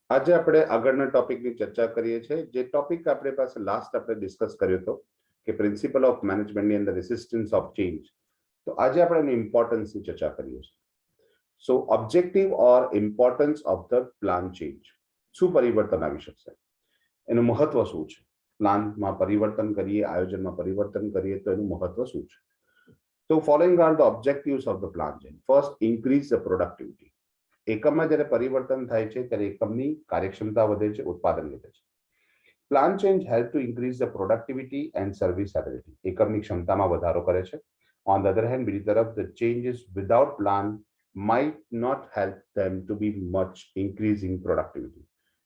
આજે આપણે આગળના ટોપિકની ચર્ચા કરીએ છીએ જે ટોપિક આપણે પાસે લાસ્ટ આપણે ડિસ્કસ કર્યો હતો કે પ્રિન્સિપલ ઓફ મેનેજમેન્ટની અંદર રેસિસ્ટન્સ ઓફ ચેન્જ. તો આજે આપણે એની ઇમ્પોર્ટન્સની ચર્ચા કરીએ છીએ. So objective or importance of the plan change. શું પરિવર્તન આવી શકશે, એનું મહત્વ શું છે, પ્લાનમાં પરિવર્તન કરીએ, આયોજનમાં પરિવર્તન કરીએ તો એનું મહત્વ શું છે. તો following are the objectives of the plan change. First, increase the productivity. એકમમાં જ્યારે પરિવર્તન થાય છે ત્યારે એકમની કાર્યક્ષમતા વધે છે, ઉત્પાદન વધે છે. Plan change help to increase the productivity and serviceability. એકમની ક્ષમતામાં વધારો કરે છે. ઓન ધ અધર હેન્ડ, બીજી તરફ, the changes without plan might not help them to be much increasing productivity.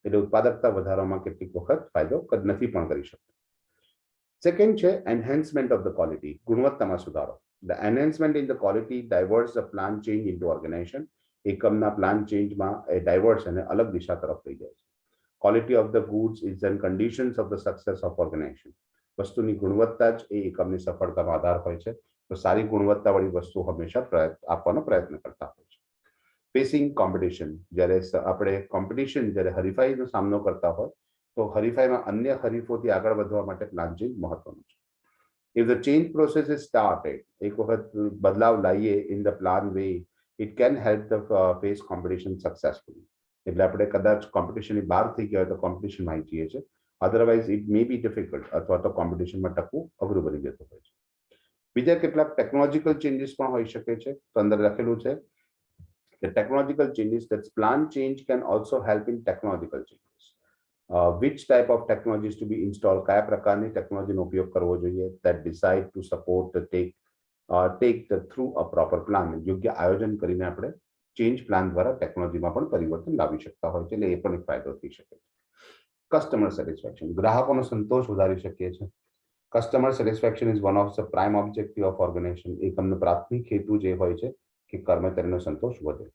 એટલે ઉત્પાદકતા વધારવામાં કેટલીક વખત ફાયદો નથી પણ કરી શકતો. સેકન્ડ છે એન્હાન્સમેન્ટ ઓફ ધ ક્વોલિટી. ગુણવત્તામાં સુધારો. The enhancement in the quality diverts the plan change into organisation. એકમના પ્લાન ચેન્જમાં એ ડાયવર્ટ્સ અને અલગ દિશા તરફ લઈ જાય છે. Quality of the goods is an conditions of the success of organisation. વસ્તુની ગુણવત્તા જ એ એકમની સફળતાનો આધાર હોય છે. તો સારી ગુણવત્તાવાળી વસ્તુ હંમેશા આપવાનો પ્રયત્ન કરતા હોય છે. Facing competition. જ્યારે આપણે કોમ્પિટિશન, જ્યારે હરીફાઈનો સામનો કરતા હોય તો હરીફાઈમાં અન્ય હરીફોથી આગળ વધવા માટે પ્લાન ચેન્જ મહત્વનું છે. If the change process is started, એક વખત બદલાવ લાવીએ in the plan way, it can help the face competition successfully. એટલે આપણે કદાચ કોમ્પિટિશનની બહાર થઈ ગયા હોય તો કોમ્પિટિશનમાં આવી જઈએ છીએ. Otherwise it may be difficult, અથવા તો કોમ્પિટિશનમાં ટકવું અઘરું બની જતું હોય છે. બીજા કેટલાક ટેકનોલોજીકલ ચેન્જીસ પણ હોઈ શકે છે. તો અંદર લખેલું છે the technological changes, that plan change can also help in technological changes. Which type of technologies to be installed, કયા પ્રકારની ટેકનોલોજીનો ઉપયોગ કરવો જોઈએ, that decide to support the take the through a proper plan. યોગ્ય આયોજન કરીને આપણે ચેન્જ પ્લાન દ્વારા ટેકનોલોજીમાં પણ પરિવર્તન લાવી શકતા હોય છે, એટલે એ પણ એક ફાયદો થઈ શકે છે. Customer satisfaction. ગ્રાહકોનો સંતોષ વધારી શકીએ છીએ. Customer satisfaction is one of the prime objective of organisation. એકમનો પ્રાથમિક હેતુ જે હોય છે કે કર્મચારીનો સંતોષ વધે.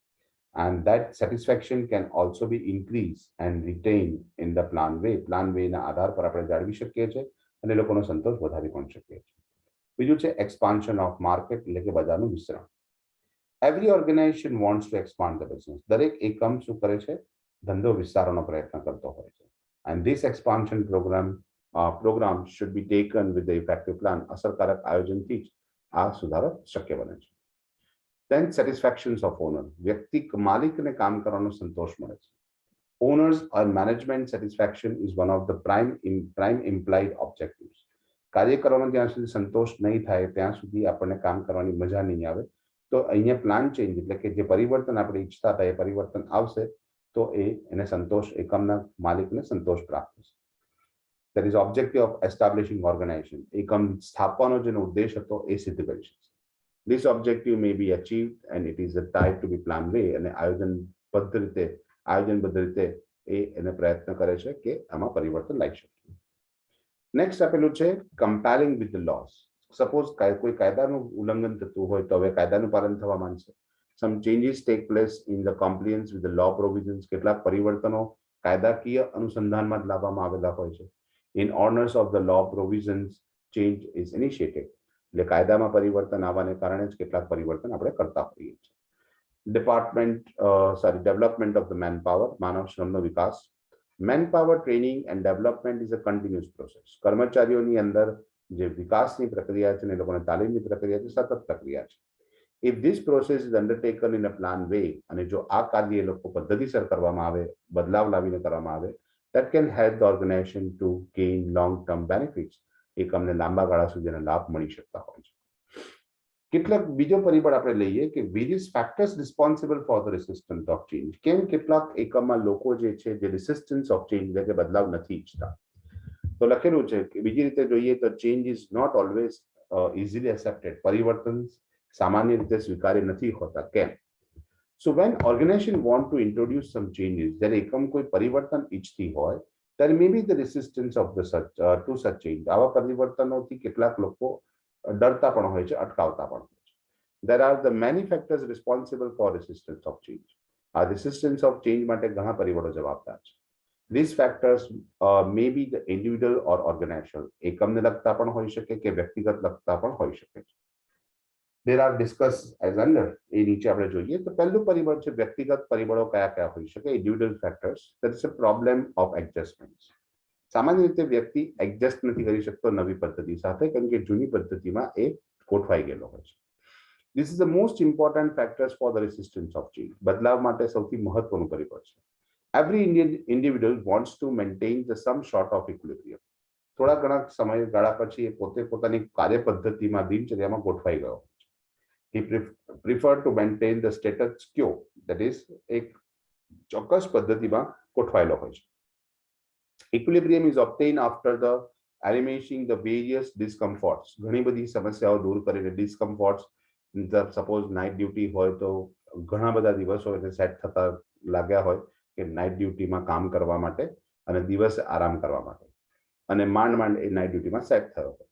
And that satisfaction can also be increased and retained in the plan way. Plan way ના આધાર પર આપણે જાળવી શકીએ છીએ અને લોકોનો સંતોષ વધારી પણ શકીએ છીએ. બીજું છે એક્સપાન્શન ઓફ માર્કેટ, એટલે કે બજારનું વિસ્તરણ. Every organisation wants to expand the business. દરેક એકમ શું કરે છે? ધંધો વિસ્તારવાનો પ્રયત્ન કરતો હોય છે. And this expansion programme should be taken with the effective plan. અસરકારક આયોજનથી જ આ સુધારો શક્ય બને છે. Then satisfactions of owner. વ્યક્તિ માલિકને કામ કરવાનો સંતોષ મળે છે. Owners or management satisfaction is one of the prime implied objectives. કાર્ય કરવાનો જ્યાં સુધી સંતોષ નહીં થાય ત્યાં સુધી આપણને કામ કરવાની મજા નહીં આવે. તો અહીંયા પ્લાન ચેન્જ એટલે કે જે પરિવર્તન આપણે ઈચ્છતા હતા એ પરિવર્તન આવશે તો એને સંતોષ, એકમના માલિકને સંતોષ પ્રાપ્ત થશે. That is objective of establishing organization. એકમ સ્થાપવાનો જેનો ઉદ્દેશ હતો એ સિદ્ધ કરી શકશે. This objective may be achieved and it is a type to be plan way. અને આયોજનબદ્ધ રીતે એને પ્રયત્ન કરે છે કે આમાં પરિવર્તન લાવી શકીએ. નેક્સ્ટ આપેલું છે comparing with the loss. Suppose કોઈ કાયદાનું ઉલ્લંઘન થતું હોય તો હવે કાયદાનું પાલન થવા માંડશે. Some changes take place in the compliance with the law provisions. કેટલાક પરિવર્તનો કાયદાકીય અનુસંધાનમાં જ લાવવામાં આવેલા હોય છે. In honours of the law provisions change is initiated. એટલે કાયદામાં પરિવર્તન આવવાને કારણે જ કેટલાક પરિવર્તન આપણે કરતા હોઈએ છીએ. Development of the man power. માનવ શ્રમનો વિકાસ. Man power training and development is a continuous process. કર્મચારીઓની અંદર જે વિકાસની પ્રક્રિયા છે ને લોકોને તાલીમની પ્રક્રિયા છે, સતત પ્રક્રિયા છે. If this process is undertaken in a plan way, અને જો આ કાર્ય એ લોકો પદ્ધતિસર કરવામાં આવે, બદલાવ લાવીને કરવામાં આવે, that can help the organization to gain long term benefits. એકમને લાંબા ગાળા સુધીના લાભ મળી શકતા હોય છે. કેટલાક બીજો પરિબળ આપણે લઈએ કે various factors responsible for the resistance of change. કેમ કેટલાક એકમમાં લોકો જે છે જે રેસિસ્ટન્સ ઓફ ચેન્જ એટલે કે બદલાવ નથી ઈચ્છતા. તો લખેલું છે કે બીજી રીતે જોઈએ તો change is not always easily accepted. પરિવર્તન સામાન્ય રીતે સ્વીકાર્ય નથી હોતા. કેમ? So when organisation want to introduce some changes, જ્યારે એકમ કોઈ પરિવર્તન ઈચ્છતી હોય ત્યારે may be the resistance of the to such change. આવા પરિવર્તનોથી કેટલાક લોકો ડરતા પણ હોય છે, અટકાવતા પણ હોય છે. There are the many factors responsible for resistance of change. આ રેસિસ્ટન્સ ઓફ ચેન્જ માટે ઘણા પરિબળો જવાબદાર છે. These factors may be the individual or organizational. એકમને લગતા પણ હોઈ શકે કે વ્યક્તિગત લગતા પણ હોઈ શકે છે. There are discussed as under એ નીચે આપણે જોઈએ તો પહેલું પરિબળ છે વ્યક્તિગત પરિબળો કયા કયા હોઈ શકે individual factors that is a problem of adjustments સામાન્ય રીતે વ્યક્તિ એડજસ્ટ નથી કરી શકતો નવી પદ્ધતિ સાથે કેમ કે જૂની પદ્ધતિમાં એ ગોઠવાઈ ગયેલો હોય છે This is the most important factors for the resistance of change. બદલાવ માટે સૌથી મહત્વનું પરિબળ છે. Every Indian individual wants to maintain the some sort of equilibrium. થોડા ઘણા સમયગાળા પછી એ પોતે પોતાની કાર્ય પદ્ધતિમાં દિનચર્યામાં ગોઠવાઈ ગયો છે. He prefer to maintain the status quo, that is એક ચોક્કસ પદ્ધતિમાં ગોઠવાયેલો હોય છે. Equilibrium is obtained after the eliminating the various discomforts. ઘણી બધી સમસ્યાઓ દૂર કરીને discomforts સપોઝ નાઇટ ડ્યુટી હોય તો ઘણા બધા દિવસો એને સેટ થતા લાગ્યા હોય કે નાઇટ ડ્યુટીમાં કામ કરવા માટે અને દિવસે આરામ કરવા માટે અને માંડ માંડ એ નાઇટ ડ્યુટીમાં સેટ થયો હોય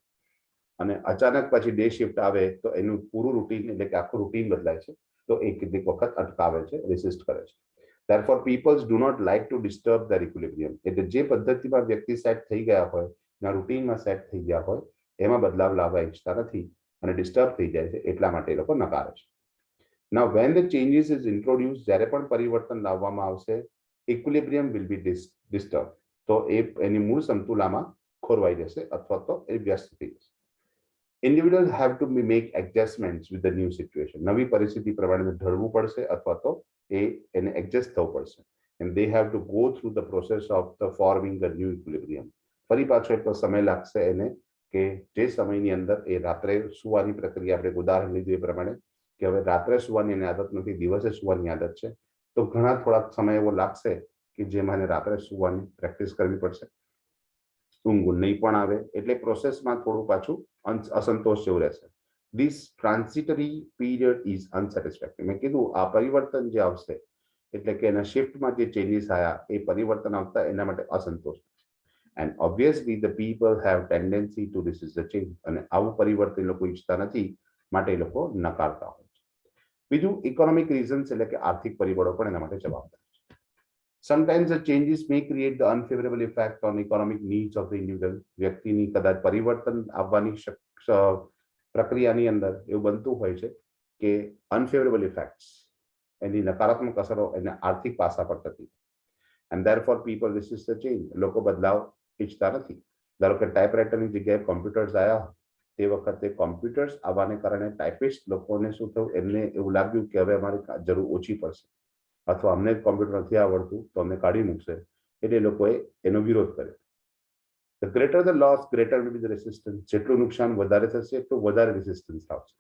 અને અચાનક પછી ડે શિફ્ટ આવે તો એનું પૂરું રૂટીન એટલે કે આખું રૂટીન બદલાય છે તો એ કેટલીક વખત અટકાવે છે રેસિસ્ટ કરે છે Therefore, people do not like to disturb their equilibrium. એટલે જે પદ્ધતિમાં વ્યક્તિ સેટ થઈ ગયા હોય ના રૂટીનમાં સેટ થઈ ગયા હોય એમાં બદલાવ લાવવા ઈચ્છતા નથી અને ડિસ્ટર્બ થઈ જાય છે એટલા માટે એ લોકો નકારે છે Now when the changes is introduced જ્યારે પણ પરિવર્તન લાવવામાં આવશે equilibrium will be disturbed તો એ એની મૂળ સંતુલામાં ખોરવાઈ જશે અથવા તો એ વ્યસ્ત થઈ જશે Individuals have to make adjustments with the new situation નવી પરિસ્થિતિ પ્રમાણે ઢળવું પડશે અથવા તો એને એડજસ્ટ થવું પડશે and they have to go through the process of the forming the new equilibrium ફરી પાછો એટલો સમય લાગશે એને કે જે સમયની અંદર એ રાત્રે સુવાની પ્રક્રિયા આપણે ઉદાહરણ લીધું એ પ્રમાણે કે હવે રાત્રે સુવાની એને આદત નથી દિવસે સુવાની આદત છે તો ઘણા થોડા સમય એવો લાગશે કે જેમાં એને રાત્રે સુવાની પ્રેક્ટિસ કરવી પડશે ઊંઘ નહીં પણ આવે એટલે પ્રોસેસમાં થોડું પાછું અસંતોષ જેવું રહેશે This transitory period is unsatisfactory. મેં કીધું આ પરિવર્તન જે આવશે એટલે કે એના શિફ્ટમાં જે ચેન્જીસ આયા એ પરિવર્તન આવતા એના માટે અસંતોષ And obviously the people have tendency to resist the change અને આવું પરિવર્તન લોકો ઈચ્છતા નથી માટે લોકો નકારતા હોય છે બીજું ઇકોનોમિક રીઝન્સ એટલે કે આર્થિક પરિબળો પણ એના માટે જવાબદાર છે Sometimes the changes may create the unfavorable effect on economic needs of the individual. વ્યક્તિની કદાચ પરિવર્તન આવવાની પ્રક્રિયાની અંદર એવું બનતું હોય છે કે અનફેવરેબલ ઇફેક્ટ્સ એની નકારાત્મક અસરો એના આર્થિક પાસા પર થતી and therefore people resist the change લોકો બદલાવ ઈચ્છતા નથી ધારો કે ટાઈપરાઇટરની જગ્યાએ કોમ્પ્યુટર્સ આવ્યા તે વખતે કોમ્પ્યુટર્સ આવવાને કારણે ટાઈપિસ્ટ લોકોને શું થયું એમને એવું લાગ્યું કે હવે અમારી જરૂર ઓછી પડશે અથવા અમને કોમ્પ્યુટર નથી આવડતું તો અમને કાઢી મૂકશે એટલે લોકોએ એનો વિરોધ કર્યો The greater the loss, greater will be the resistance. જેટલું નુકસાન વધારે થશે એટલું વધારે રેસિસ્ટન્સ આવશે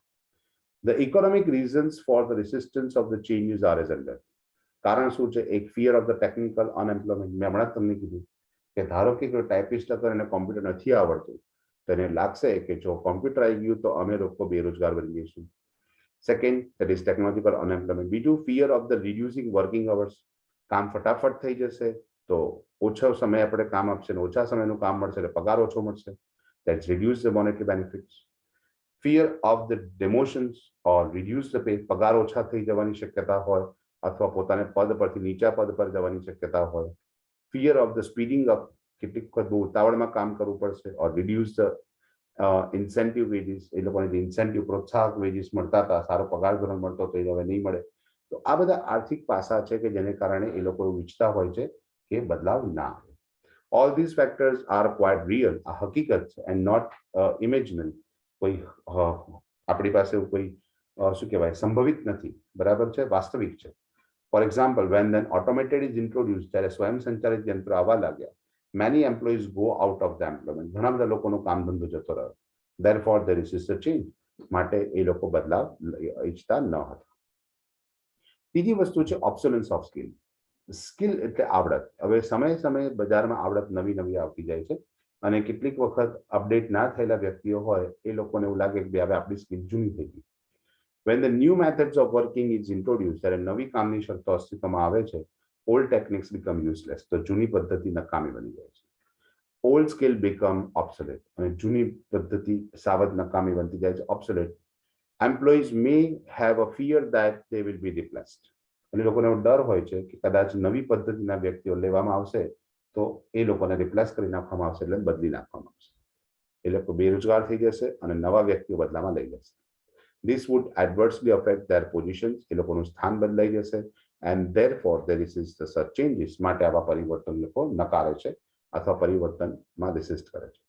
The economic reasons for the resistance of the changes are as under. કારણ શું છે એક fear of the technical unemployment. મેં હમણાં તમને કીધું કે ધારો કે કોઈ ટાઈપિસ્ટ હતો એને કોમ્પ્યુટર નથી આવડતું તો એને લાગશે કે જો કોમ્પ્યુટર આવી ગયું તો અમે લોકો બેરોજગાર બની જઈશું Second, that is technological unemployment. બીજું fear of the reducing working hours. કામ ફટાફટ થઈ જશે તો ઓછો સમય આપણે કામ આપશે ને ઓછા સમયનું કામ મળશે એટલે પગાર ઓછો મળશે That's reduce the monetary benefits. Fear of the demotions or reduce the pay. પગાર ઓછા થઈ જવાની શક્યતા હોય અથવા પોતાને પદ પરથી નીચા પદ પર જવાની શક્યતા હોય Fear of the speeding up. કેટલીક વખત બહુ ઉતાવળમાં કામ કરવું પડશે or reduce the incentive wages એ લોકોને જે ઇન્સેન્ટિવ પ્રોત્સાહક વેજીસ મળતા હતા સારો પગાર ધોરણ મળતો તો એ હવે નહીં મળે તો આ બધા આર્થિક પાસા છે કે જેને કારણે એ લોકો એવું ઈચ્છતા હોય છે કે બદલાવ ના આવે All these factors are quite real. આ હકીકત છે and not imaginary. કોઈ આપણી પાસે કોઈ શું કહેવાય સંભવિત નથી બરાબર છે વાસ્તવિક છે For example, when then automated is introduced ત્યારે સ્વયં સંચાલિત યંત્રો આવવા લાગ્યા many employees go out of the employment. ઘણા બધા લોકોનો કામ ધંધો જતો રહ્યો Therefore, there is a change. માટે એ લોકો બદલાવ ઈચ્છતા ન હતા બીજી વસ્તુ છે obsolescence of skill. સ્કિલ એટલે આવડત હવે સમય સમયે બજારમાં આવડત નવી નવી આવતી જાય છે અને કેટલીક વખત અપડેટ ના થયેલા વ્યક્તિઓ હોય એ લોકોને એવું લાગે કે હવે આપણી સ્કિલ જૂની થઈ ગઈ When the new methods of working is introduced ત્યારે નવી કામની શરતો અસ્તિત્વમાં આવે છે old techniques become useless તો જૂની પદ્ધતિ નકામી બની જાય છે Old skill become obsolete અને જૂની પદ્ધતિ સાવધ નકામી બનતી જાય છે obsolete Employees may have a fear that they will be replaced અને લોકોને ડર હોય છે કે કદાચ નવી પદ્ધતિના વ્યક્તિઓ લેવામાં આવશે તો એ લોકોને રિપ્લેસ કરી નાખવામાં આવશે એટલે બદલી નાખવામાં આવશે એ લોકો બેરોજગાર થઈ જશે અને નવા વ્યક્તિઓ બદલામાં લઈ જશે This would adversely affect their positions. એ લોકોનું સ્થાન બદલાઈ જશે and therefore there is such changes. માટે આવા પરિવર્તન લોકો નકારે છે અથવા પરિવર્તનમાં resist કરે છે.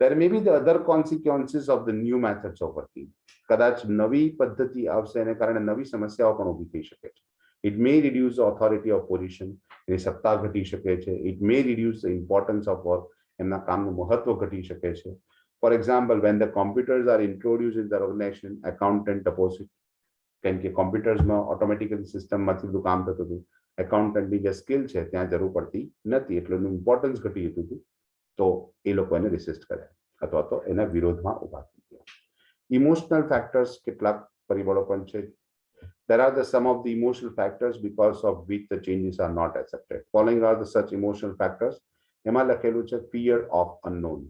There may be the other consequences of the new methods of working. કદાચ નવી પદ્ધતિ આવશે એને કારણે નવી સમસ્યાઓ પણ ઊભી થઈ શકે છે. It may reduce the authority of position. એની સત્તા ઘટી શકે છે. It may reduce the importance of work. એમના કામનું મહત્વ ઘટી શકે છે. For example, when the computers are introduced in the organization, accountant opposite, કેમ કે કોમ્પ્યુટર્સમાં ઓટોમેટિકલી સિસ્ટમમાંથી બધું કામ થતું હતું, એકાઉન્ટન્ટની જે સ્કિલ છે ત્યાં જરૂર પડતી નથી, એટલે એનું ઇમ્પોર્ટન્સ ઘટી જતું હતું, તો એ લોકો એને રિસિસ્ટ કર્યા અથવા તો એના વિરોધમાં ઉભા થઈ ગયા. ઇમોશનલ ફેક્ટર્સ કેટલાક પરિબળો પણ છે. There are the some of the emotional factors because of which the changes are not accepted. Following are the such emotional factors. એમાં લખેલું છે fear of unknown.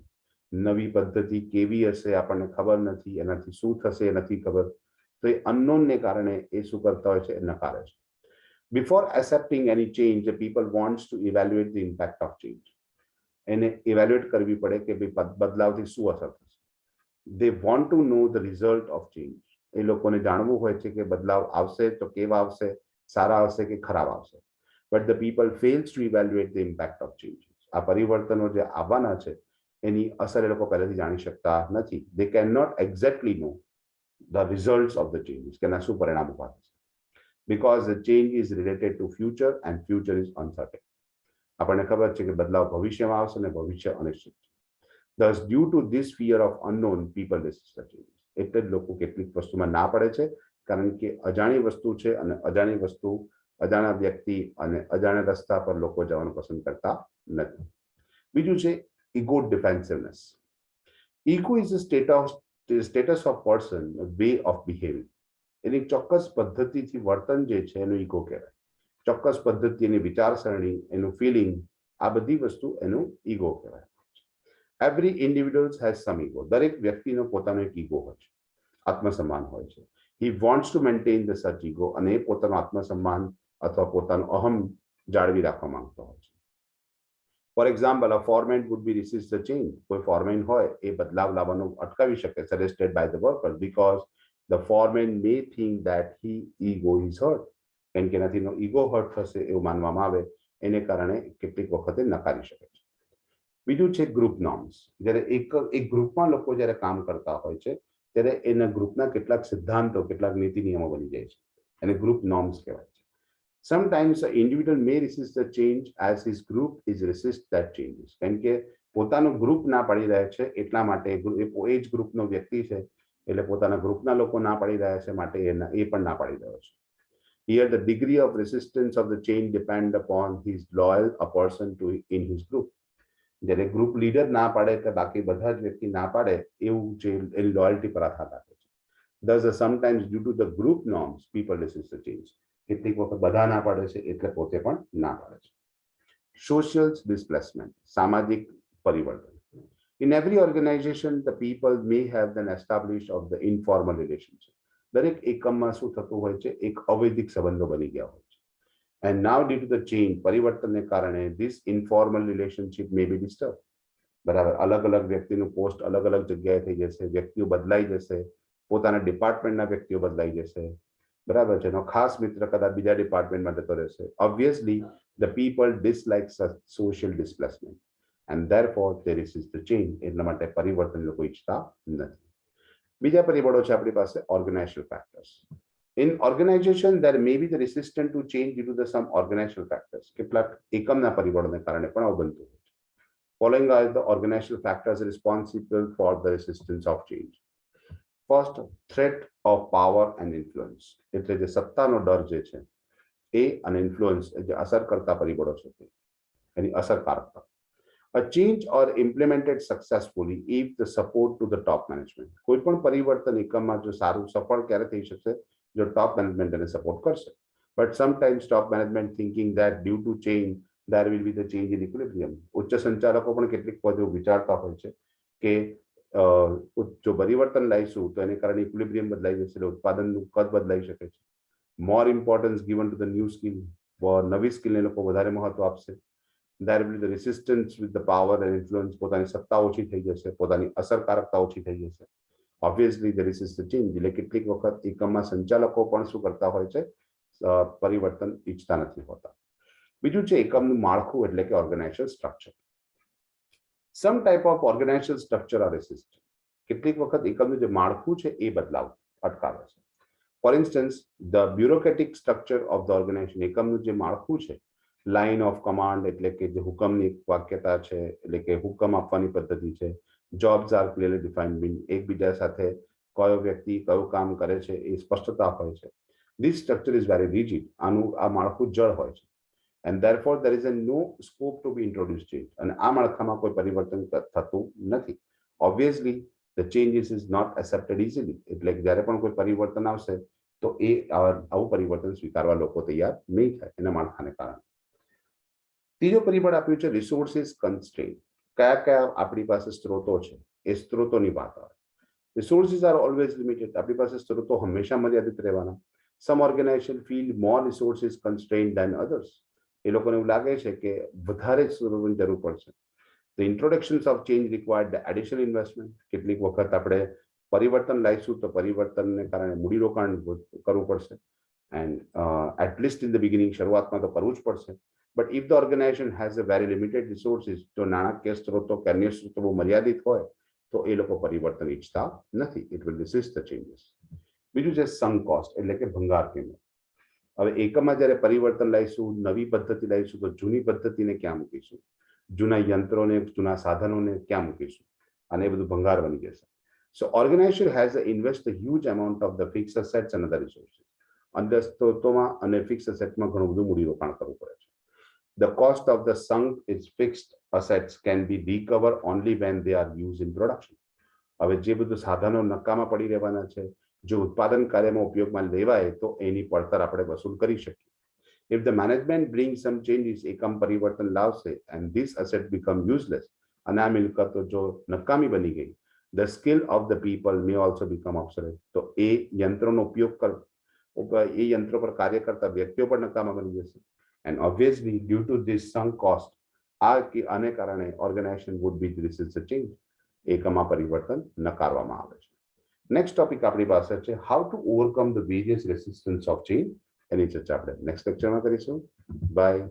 નવી પદ્ધતિ કેવી હશે આપણને ખબર નથી, એનાથી શું થશે એ નથી ખબર, તો એ અનનોન ને કારણે એ શું કરતા હોય છે, નકારે છે. Before accepting any change, the people wants to evaluate the impact of change. એને evaluate કરવી પડે કે બદલાવથી શું અસર થશે. They want to know the result of change. એ લોકોને જાણવું હોય છે કે બદલાવ આવશે તો કેવા આવશે, સારા આવશે કે ખરાબ આવશે. But the people fails to evaluate the impact of changes. આ પરિવર્તનો જે આવવાના છે એની અસર એ લોકો પહેલાથી જાણી શકતા નથી. They cannot exactly know the results of the changes, કે ના શું પરિણામ ઉભા થશે, because the change is related to future and future is uncertain. આપણને ખબર છે કે બદલાવ ભવિષ્યમાં આવશે અને ભવિષ્ય અનિશ્ચિત છે. Thus, due to this fear of unknown, people resist the changes. એટલે જ લોકો કેટલીક વસ્તુમાં ના પડે છે, કારણ કે અજાણી વસ્તુ છે અને અજાણી વસ્તુ, અજાણા વ્યક્તિ અને અજાણા રસ્તા પર લોકો જવાનું પસંદ કરતા નથી. બીજું છે ego defensiveness. Ego is a status of person, a way of behaving. એની ચોક્કસ પદ્ધતિથી વર્તન જે છે એનું ઈગો કહેવાય. ચોક્કસ પદ્ધતિ, એની વિચારસરણી, એનું ફિલિંગ, આ બધી વસ્તુ એનું ઈગો કહેવાય. Every individual has some ego. દરેક વ્યક્તિનો પોતાનો એક ઈગો હોય છે, આત્મસન્માન હોય છે. He wants to maintain the such ego અને એ પોતાનો આત્મસન્માન અથવા પોતાનો અહમ જાળવી રાખવા માંગતો હોય છે. For example, a foreman would be resist the change. કોઈ foreman હોય એ બદલાવ લાવવાનું અટકાવી શકે, suggested by the workers, because the foreman may think that his ego is hurt. કેમ કે એનાથી ઈગો હર્ટ થશે એવું માનવામાં આવે, એને કારણે કેટલીક વખતે નકારી શકે છે. બીજું છે ગ્રુપ નોર્મ્સ. જ્યારે એક ગ્રુપમાં લોકો જ્યારે કામ કરતા હોય છે ત્યારે એના ગ્રુપના કેટલાક સિદ્ધાંતો, કેટલાક નીતિ નિયમો બની જાય છે, એને ગ્રુપ નોર્મ્સ કહેવાય છે. Sometimes an individual may resist the change as his group is resist that changes. કેમ કે પોતાનું ગ્રુપ ના પાડી રહ્યા છે એટલા માટે એ જ ગ્રુપનો વ્યક્તિ છે એટલે પોતાના ગ્રુપના લોકો ના પાડી રહ્યા છે માટે એ પણ ના પાડી રહ્યો છે. Here the degree of resistance of the change depend upon his loyal a person to in his group. જ્યારે ગ્રુપ લીડર ના પાડે તો બાકી બધા જ વ્યક્તિ ના પાડે એવું જે એની લોયલ્ટી પર આધાર રાખે છે. Thus sometimes due to the group norms people resist the change. કેટલીક વખત બધા ના પાડે છે એટલે પોતે પણ ના પાડે છે. Social displacement, સામાજિક પરિવર્તન. In every organization the people may have been established of the informal relationship. દરેક એકમમાં શું થતું હોય છે, એક અવૈધિક સંબંધો બની ગયા હોય છે. And now due to the change, પરિવર્તનને કારણે this informal relationship may be disturbed. બરાબર, અલગ અલગ વ્યક્તિનું પોસ્ટ અલગ અલગ જગ્યાએ થઈ જશે, વ્યક્તિઓ બદલાઈ જશે, પોતાના ડિપાર્ટમેન્ટના વ્યક્તિઓ બદલાઈ જશે. બરાબર છે, એનો ખાસ મિત્ર કદાચ બીજા ડિપાર્ટમેન્ટમાં જતો રહેશે. Obviously the people dislike such social displacement and therefore they resist the change. એટલા માટે પરિવર્તન લોકો ઈચ્છતા નથી. બીજા પરિબળો છે આપણી પાસે organizational factors. In organization there may be the resistance to change due to the some organizational factors. કેટલાક એકમના પરિબળોને કારણે પણ આવું બનતું હોય છે. Following are the organizational factors responsible for the resistance of change. First, threat of power and influence. એટલે જે સત્તાનો ડર જે છે એ અને ઇન્ફ્લુઅન્સ જે અસર કરતા પરિબળો છે એની અસરકારકતા. A change are implemented successfully if the support to the top management. કોઈ પણ પરિવર્તન એકમમાં જો સારું સફળ ક્યારે થઈ શકશે, જો ટોપ મેનેજમેન્ટ એને સપોર્ટ કરશે. But sometimes top management thinking that due to change there will be the change in equilibrium. ઉચ્ચ સંચાલકો પણ કેટલીક પદો વિચારતા હોય છે કે જો પરિવર્તન લાવીશું તો એને કારણે ઇક્વિલિબ્રિયમ બદલાઈ જશે, એટલે ઉત્પાદનનું કદ બદલાઈ શકે છે. More importance given to the new skill. નવી સ્કિલને લોકો વધારે મહત્વ આપશે. There will be the resistance with the power and influence. પોતાની સત્તા ઓછી થઈ જશે, પોતાની અસરકારકતા ઓછી થઈ જશે. Obviously the racist the change, એટલે કેટલીક વખત એકમમાં સંચાલકો પણ શું કરતા હોય છે, પરિવર્તન ઈચ્છતા નથી હોતા. બીજું છે એકમનું માળખું એટલે કે organisation structure. Some type of organisation structure are resist. કેટલીક વખત એકમનું જે માળખું છે એ બદલાવ અટકાવે છે. For instance the bureaucratic structure of the organisation, એકમનું જે માળખું છે, લાઇન ઓફ કમાન્ડ એટલે કે જે હુકમની વાક્યતા છે, એટલે કે હુકમ આપવાની પદ્ધતિ છે, જોબ્સ આર ક્લિયરલી ડિફાઇન્ડ, એકબીજા સાથે કયો વ્યક્તિ કયું કામ કરે છે એ સ્પષ્ટતા હોય છે. This structure is very rigid, આનું આ માળખું જળ હોય છે. And therefore there is a no scope to be introduced change, અને આ માળખામાં કોઈ પરિવર્તન થતું નથી. Obviously the changes is not accepted easily, એટલે કે જ્યારે પણ કોઈ પરિવર્તન આવશે તો એ આવું પરિવર્તન સ્વીકારવા લોકો તૈયાર નહીં થાય એના માળખાને કારણે. ત્રીજો પરિબળ આપ્યું છે રિસોર્સિસ કન્સ્ટ્રેન્ટ. કયા કયા આપણી પાસે સ્ત્રોતો છે એ સ્ત્રોતોની વાત આવે. રિસોર્સિસ આર ઓલવેઝ લિમિટેડ, આપણી પાસે સ્ત્રોતો હંમેશા મર્યાદિત રહેવાના. Some organisation feel more resources constraint than others, એ લોકોને એવું લાગે છે કે વધારે સ્ત્રોતોની જરૂર પડશે. The introductions of change required additional investment, કેટલીક વખત આપણે પરિવર્તન લાવીશું તો પરિવર્તનને કારણે મૂડીરોકાણ કરવું પડશે. And at least in the beginning, શરૂઆતમાં તો કરવું જ પડશે. But if the organisation has a very limited resources, જો નાણાકીય સ્ત્રોતો કે અન્ય સ્ત્રોતો બહુ મર્યાદિત હોય તો એ લોકો પરિવર્તન ઈચ્છતા નથી. It will resist the changes. બીજું છે સંક કોસ્ટ એટલે કે ભંગાર કિંમત. હવે એકમમાં જ્યારે પરિવર્તન લાવીશું, નવી પદ્ધતિ લાવીશું તો જૂની પદ્ધતિને ક્યાં મૂકીશું, જૂના યંત્રોને જૂના સાધનોને ક્યાં મૂકીશું, અને એ બધું ભંગાર બની જશે. So organisation has invest a huge amount of the fix assets and other resources. અંદર સ્ત્રોતોમાં અને ફિક્સ એસેટમાં ઘણું બધું મૂડીરોકાણ કરવું પડે છે. The cost of the sunk is fixed assets can be recovered only when they are used in production. હવે જે બધું સાધનો નકામા પડી રહેવાના છે, જો ઉત્પાદન કાર્યમાં ઉપયોગમાં લેવાય તો એની પડતર આપણે વસૂલ કરી શકીએ. If the management brings some changes, એકમ પરિવર્તન લાવશે and this asset become useless, અને આ મિલકતો જો નકામી બની ગઈ, the skill of the people may also become obsolete, તો એ યંત્રોનો ઉપયોગ એ યંત્રો પર કાર્ય કરતા વ્યક્તિઓ પણ નકામા બની જશે. And obviously due to this sunk cost, આને કારણે organisation would be resist the change, એકમમાં પરિવર્તન નકારવામાં આવે છે. નેક્સ્ટ ટોપિક આપણી પાસે છે how to overcome the various resistance of change. એની ચર્ચા આપણે નેક્સ્ટ લેક્ચરમાં કરીશું. બાય.